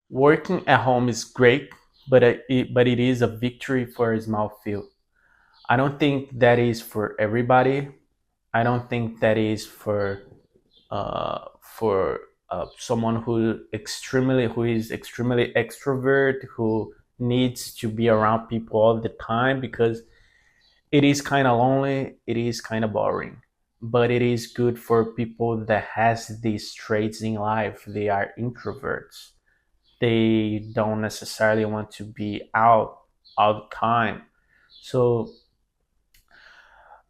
Working at home is great, but it is a victory for a small few. I don't think that is for everybody. I don't think that is for someone who is extremely extrovert, who needs to be around people all the time, because it is kind of lonely, it is kind of boring. But it is good for people that has these traits in life. They are introverts. They don't necessarily want to be out all the time. So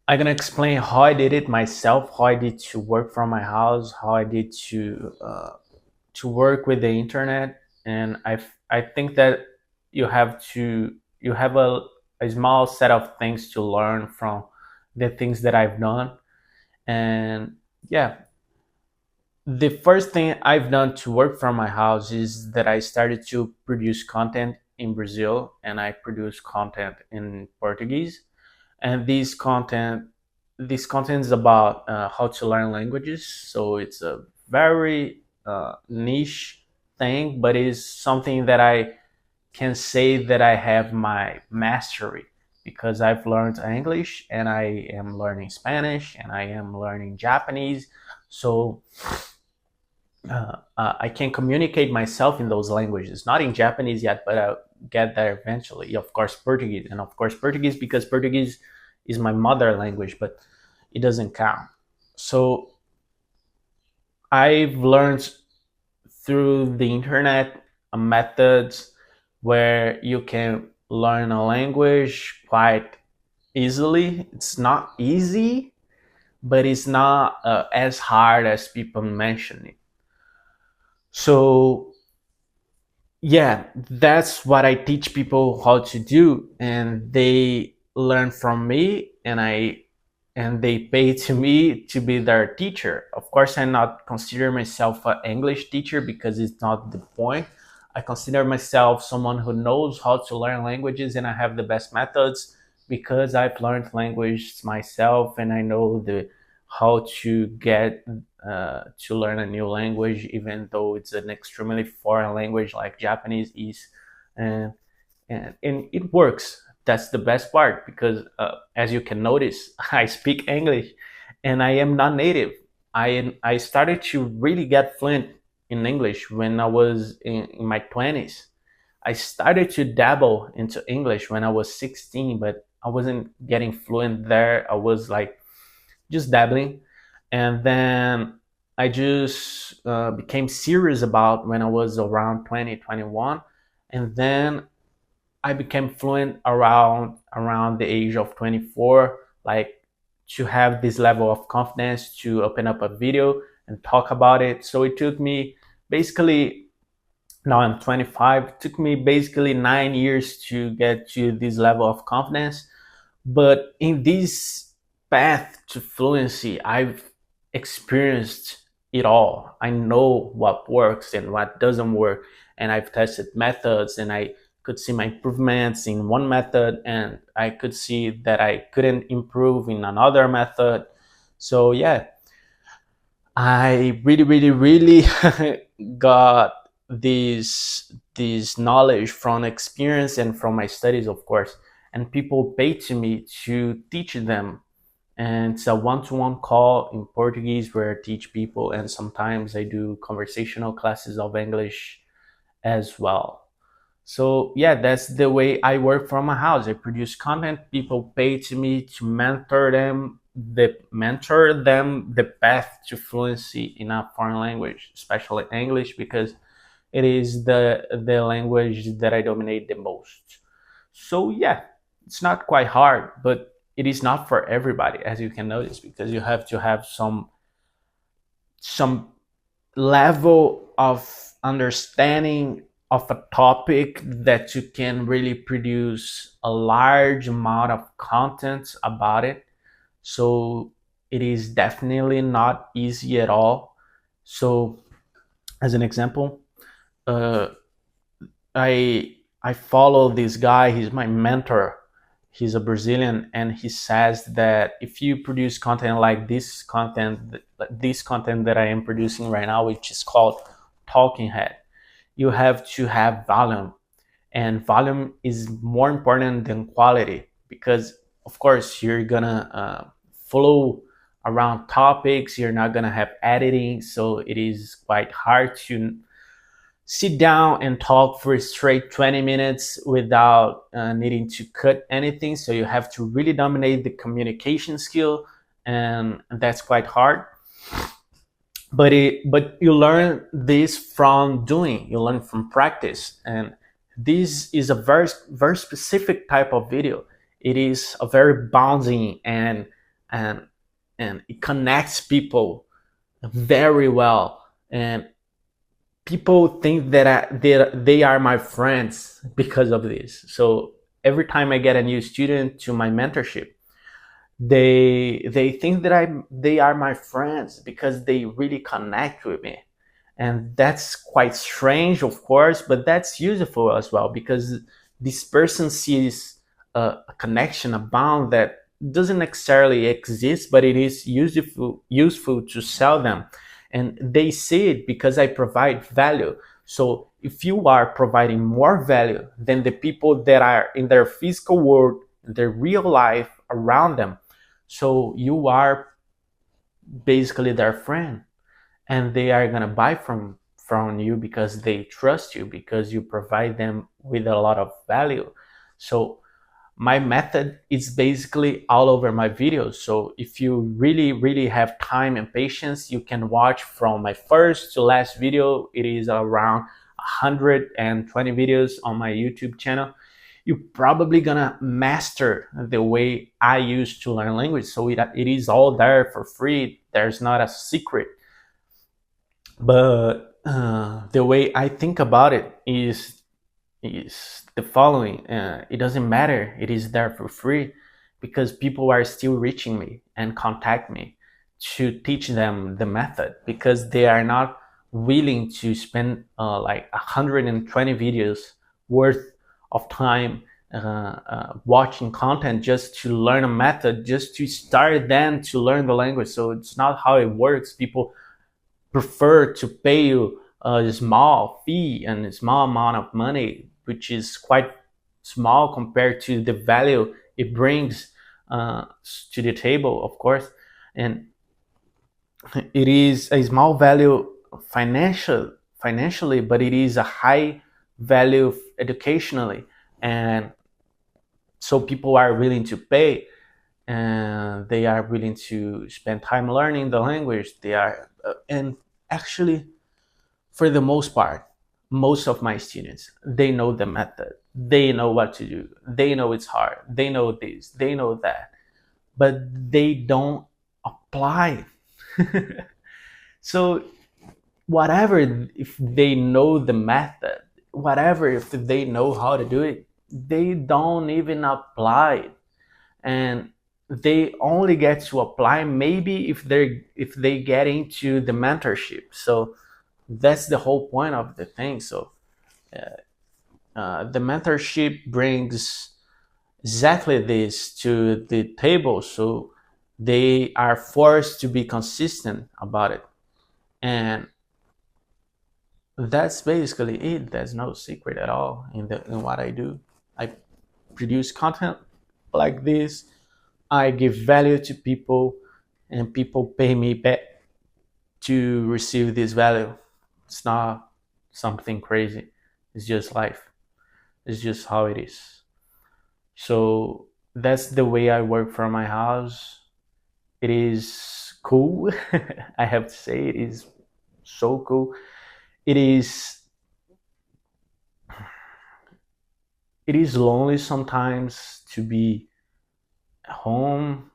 I'm gonna explain how I did it myself, how I did to work from my house, how I did to work with the internet. And I think that you have a small set of things to learn from the things that I've done. And yeah, the first thing I've done to work from my house is that I started to produce content in Brazil, and I produce content in Portuguese. And this content is about how to learn languages. So it's a very niche thing, but it's something that I can say that I have my mastery, because I've learned English and I am learning Spanish and I am learning Japanese. So I can communicate myself in those languages, not in Japanese yet, but I'll get there eventually. Of course, Portuguese, and of course, Portuguese, because Portuguese is my mother language, but it doesn't count. So I've learned through the internet methods where you can learn a language quite easily. It's not easy, but it's not as hard as people mention it. So yeah, that's what I teach people how to do, and they learn from me, and they pay to me to be their teacher. Of course, I not consider myself an English teacher, because it's not the point. I consider myself someone who knows how to learn languages, and I have the best methods because I've learned language myself, and I know the how to get to learn a new language, even though it's an extremely foreign language like Japanese is, and and it works. That's the best part, because as you can notice, I speak English, and I am not native. I started to really get fluent in English when I was in my 20s. I started to dabble into English when I was 16, but I wasn't getting fluent there. I was like just dabbling. And then I just became serious about when I was around 20, 21. And then I became fluent around the age of 24, like to have this level of confidence to open up a video and talk about it. So it took me basically, now I'm 25, it took me basically 9 years to get to this level of confidence. But in this path to fluency, I've experienced it all. I know what works and what doesn't work, and I've tested methods, and I could see my improvements in one method, and I could see that I couldn't improve in another method. So yeah, I really, really, really got this knowledge from experience and from my studies, of course. And people pay to me to teach them. And it's a one-to-one call in Portuguese where I teach people, and sometimes I do conversational classes of English as well. So yeah, that's the way I work from my house. I produce content. People pay to me to mentor them the path to fluency in a foreign language, especially English, because it is the language that I dominate the most. So yeah, it's not quite hard, but it is not for everybody, as you can notice, because you have to have some level of understanding of a topic that you can really produce a large amount of content about it. So it is definitely not easy at all. So as an example, uh, I follow this guy. He's my mentor. He's a Brazilian, and he says that if you produce content like this content that I am producing right now, which is called Talking Head, you have to have volume, and volume is more important than quality, because of course you're gonna flow around topics, you're not gonna have editing, so it is quite hard to sit down and talk for a straight 20 minutes without needing to cut anything. So you have to really dominate the communication skill, and that's quite hard. But you learn this from doing, you learn from practice, and this is a very specific type of video. It is a very bonding, and and it connects people very well, and people think that they are my friends because of this. So every time I get a new student to my mentorship, they think that they are my friends because they really connect with me, and that's quite strange, of course, but that's useful as well, because this person sees a connection, a bond that doesn't necessarily exist, but it is useful to sell them, and they see it because I provide value. So if you are providing more value than the people that are in their physical world, their real life around them, so you are basically their friend, and they are gonna buy from you because they trust you, because you provide them with a lot of value. So my method is basically all over my videos. So if you really have time and patience, you can watch from my first to last video. It is around 120 videos on my YouTube channel. You're probably gonna master the way I used to learn language. So it is all there for free. There's not a secret. But the way I think about it is the following: it doesn't matter, it is there for free, because people are still reaching me and contact me to teach them the method, because they are not willing to spend like 120 videos worth of time watching content just to learn a method, just to start then to learn the language. So it's not how it works. People prefer to pay you a small fee and a small amount of money, which is quite small compared to the value it brings to the table, of course. And it is a small value financially, but it is a high value educationally. And so people are willing to pay, and they are willing to spend time learning the language. They are, and actually, for the most part, most of my students, they know the method, they know what to do, they know it's hard, they know this, they know that, but they don't apply. So whatever, if they know the method, whatever, if they know how to do it, they don't even apply it. And they only get to apply maybe if they get into the mentorship. So that's the whole point of the thing. So the mentorship brings exactly this to the table. So they are forced to be consistent about it, and that's basically it. There's no secret at all in what I do. I produce content like this. I give value to people, and people pay me back to receive this value. It's not something crazy. It's just life. It's just how it is. So that's the way I work from my house. It is cool. I have to say, it is so cool. It is it is lonely sometimes to be home,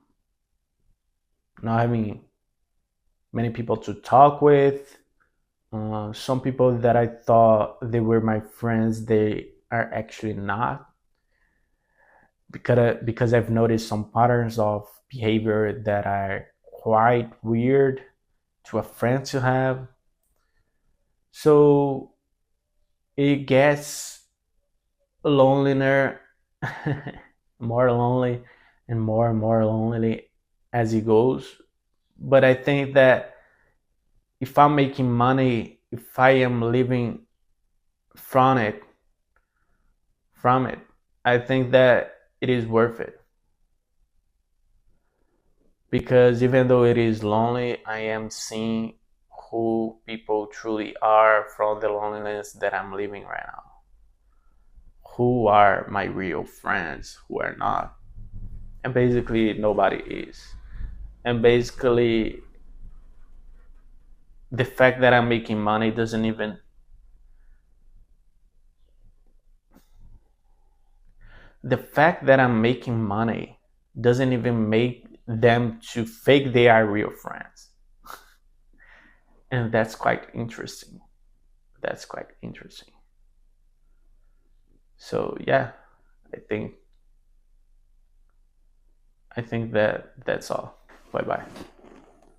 not having many people to talk with. Some people that I thought they were my friends, they are actually not, because I've noticed some patterns of behavior that are quite weird to a friend to have. So it gets lonelier, more lonely, and more lonely as it goes. But I think that if I'm making money, if I am living from it, from it, I think that it is worth it, because even though it is lonely, I am seeing who people truly are from the loneliness that I'm living right now. Who are my real friends, who are not. And basically, nobody is. And basically, the fact that I'm making money doesn't even, the fact that I'm making money doesn't even make them to fake they are real friends. And that's quite interesting. That's quite interesting. So yeah, I think I think that that's all. Bye bye.